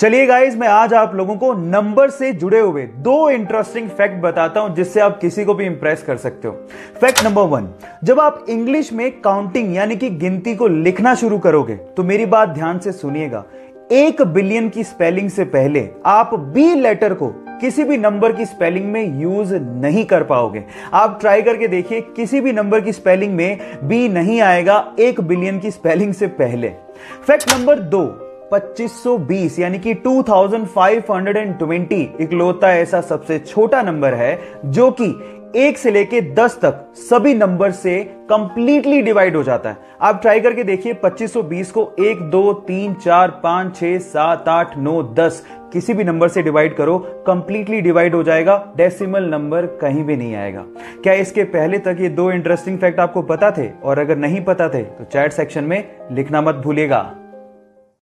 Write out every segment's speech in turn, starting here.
चलिए गाइस, मैं आज आप लोगों को नंबर से जुड़े हुए दो इंटरेस्टिंग फैक्ट बताता हूं जिससे आप किसी को भी इंप्रेस कर सकते हो। फैक्ट नंबर 1, जब आप इंग्लिश में काउंटिंग यानी कि गिनती को लिखना शुरू करोगे तो मेरी बात ध्यान से सुनिएगा। 1 बिलियन की स्पेलिंग से पहले आप बी लेटर को किसी भी नंबर की स्पेलिंग में यूज नहीं कर पाओगे। आप ट्राई करके देखिए, किसी भी नंबर की स्पेलिंग में बी नहीं आएगा 1 बिलियन की स्पेलिंग से पहले। फैक्ट नंबर 2, 2520 यानी कि 2520 इकलौता ऐसा सबसे छोटा नंबर है जो कि 1 से लेके 10 तक सभी नंबर से कंप्लीटली डिवाइड हो जाता है। आप ट्राई करके देखिए, 2520 को 1 2 3 4 5 6 7 8 9 10 किसी भी नंबर से डिवाइड करो, कंप्लीटली डिवाइड हो जाएगा, डेसिमल नंबर कहीं भी नहीं आएगा। क्या इसके पहले तक ये दो इंटरेस्टिंग फैक्ट आपको पता थे? और अगर नहीं पता थे तो चैट सेक्शन में लिखना मत भूलिएगा।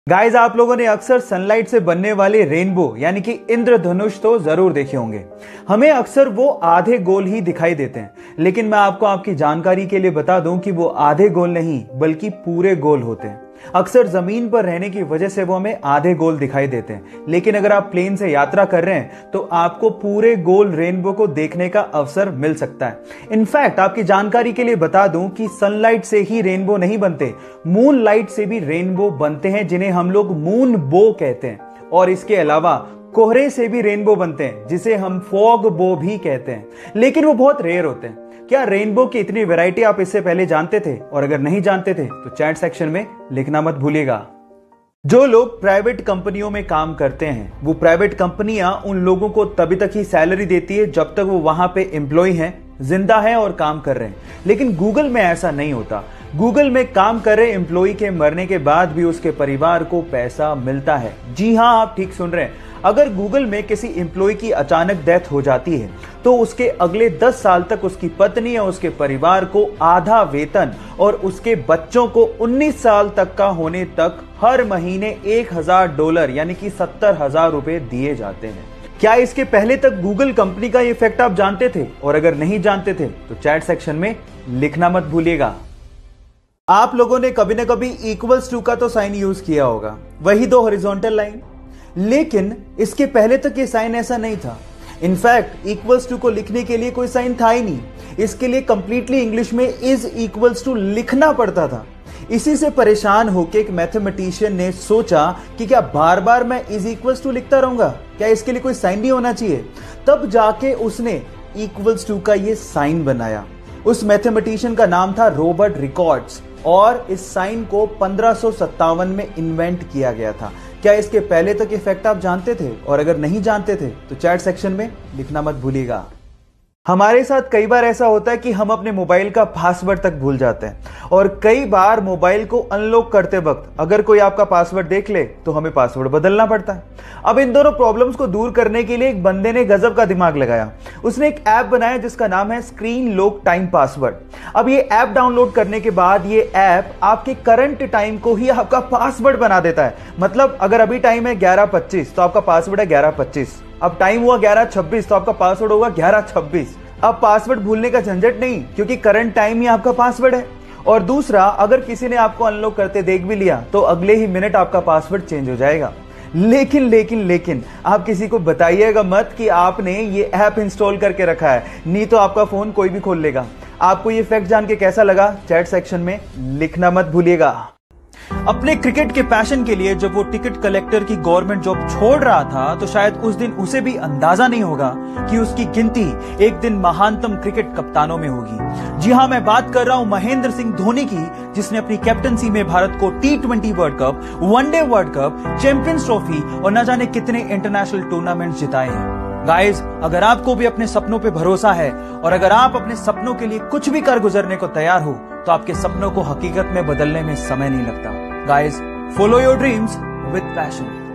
गाइज, आप लोगों ने अक्सर सनलाइट से बनने वाले रेनबो यानी कि इंद्रधनुष तो जरूर देखे होंगे। हमें अक्सर वो आधे गोल ही दिखाई देते हैं, लेकिन मैं आपको आपकी जानकारी के लिए बता दूं कि वो आधे गोल नहीं बल्कि पूरे गोल होते हैं। अक्सर जमीन पर रहने की वजह से वो हमें आधे गोल दिखाई देते हैं, लेकिन अगर आप प्लेन से यात्रा कर रहे हैं तो आपको पूरे गोल रेनबो को देखने का अवसर मिल सकता है। इनफैक्ट आपकी जानकारी के लिए बता दूं कि सनलाइट से ही रेनबो नहीं बनते, मून लाइट से भी रेनबो बनते हैं जिन्हें हम लोग मून बो कहते हैं। और इसके अलावा कोहरे से भी रेनबो बनते हैं जिसे हम फॉग बो भी कहते हैं, लेकिन वो बहुत रेयर होते हैं। क्या रेनबो की इतनी वैरायटी आप इससे पहले जानते थे? और अगर नहीं जानते थे तो चैट सेक्शन में लिखना मत भूलिएगा। जो लोग प्राइवेट कंपनियों में काम करते हैं, वो प्राइवेट कंपनियां उन लोगों को तभी तक ही सैलरी देती है जब तक वो वहां पे एम्प्लॉय हैं, जिंदा हैं और काम कर रहे हैं। लेकिन गूगल में ऐसा नहीं होता। गूगल में काम कर रहे एम्प्लॉय के मरने के बाद भी उसके परिवार को पैसा मिलता है। जी हां, आप ठीक सुन रहे हैं। अगर गूगल में किसी एम्प्लॉय की अचानक डेथ हो जाती है तो उसके अगले 10 साल तक उसकी पत्नी या उसके परिवार को आधा वेतन और उसके बच्चों को 19 साल तक का होने तक हर महीने $1000 यानी कि 70,000 रुपए दिए जाते हैं। क्या इसके पहले तक गूगल कंपनी का ये फैक्ट आप जानते थे? और अगर नहीं जानते थे तो चैट सेक्शन में लिखना मत भूलिएगा। आप लोगों ने कभी ना कभी इक्वल्स टू का तो साइन यूज किया होगा, वही दो हॉरिजॉन्टल लाइन। लेकिन इसके पहले तक ये साइन ऐसा नहीं था। इनफैक्ट इक्वल्स टू को लिखने के लिए कोई साइन था ही नहीं। इसके लिए कंप्लीटली इंग्लिश में इज इक्वल्स टू लिखना पड़ता था। इसी से परेशान होकर एक मैथमेटिशियन ने सोचा कि क्या बार बार मैं इज इक्वल्स टू लिखता रहूंगा, क्या इसके लिए कोई साइन नहीं होना चाहिए? तब जाके उसने इक्वल्स टू का ये साइन बनाया। उस मैथमेटिशियन का नाम था रॉबर्ट रिकॉर्ड्स और इस साइन को 1557 में इन्वेंट किया गया था। क्या इसके पहले तक ये फैक्ट आप जानते थे? और अगर नहीं जानते थे तो चैट सेक्शन में लिखना मत भूलिएगा। हमारे साथ कई बार ऐसा होता है कि हम अपने मोबाइल का पासवर्ड तक भूल जाते हैं, और कई बार मोबाइल को अनलॉक करते वक्त अगर कोई आपका पासवर्ड देख ले तो हमें पासवर्ड बदलना पड़ता है। अब इन दोनों प्रॉब्लम्स को दूर करने के लिए एक बंदे ने गजब का दिमाग लगाया। उसने एक ऐप बनाया जिसका नाम है स्क्रीन लॉक टाइम पासवर्ड। अब ये ऐप डाउनलोड करने के बाद ये ऐप आपके करंट टाइम को ही आपका पासवर्ड बना देता है। मतलब अगर अभी टाइम है 11:25 तो आपका पासवर्ड है 11:25। अब टाइम हुआ 11:26 तो आपका पासवर्ड होगा 11:26। अब पासवर्ड भूलने का झंझट नहीं, क्योंकि करंट टाइम ही आपका पासवर्ड है। और दूसरा, अगर किसी ने आपको अनलॉक करते देख भी लिया तो अगले ही मिनट आपका पासवर्ड चेंज हो जाएगा। लेकिन आप किसी को बताइएगा मत कि आपने ये ऐप इंस्टॉल करके रखा है, नहीं तो आपका फोन कोई भी खोल लेगा। आपको ये फैक्ट जान के कैसा लगा? चैट सेक्शन में लिखना मत भूलिएगा। अपने क्रिकेट के पैशन के लिए जब वो टिकट कलेक्टर की गवर्नमेंट जॉब छोड़ रहा था तो शायद उस दिन उसे भी अंदाजा नहीं होगा कि उसकी गिनती एक दिन महानतम क्रिकेट कप्तानों में होगी। जी हां, मैं बात कर रहा हूं महेंद्र सिंह धोनी की, जिसने अपनी कैप्टनसी में भारत को T20 world cup, one day world cup, champions trophy और न जाने कितने इंटरनेशनल टूर्नामेंट जिताए हैं। गाइज, अगर आपको भी अपने सपनों पे भरोसा है और अगर आप अपने सपनों के लिए कुछ भी कर गुजरने को तैयार हो तो आपके सपनों को हकीकत में बदलने में समय नहीं लगता। Guys, follow your dreams with passion.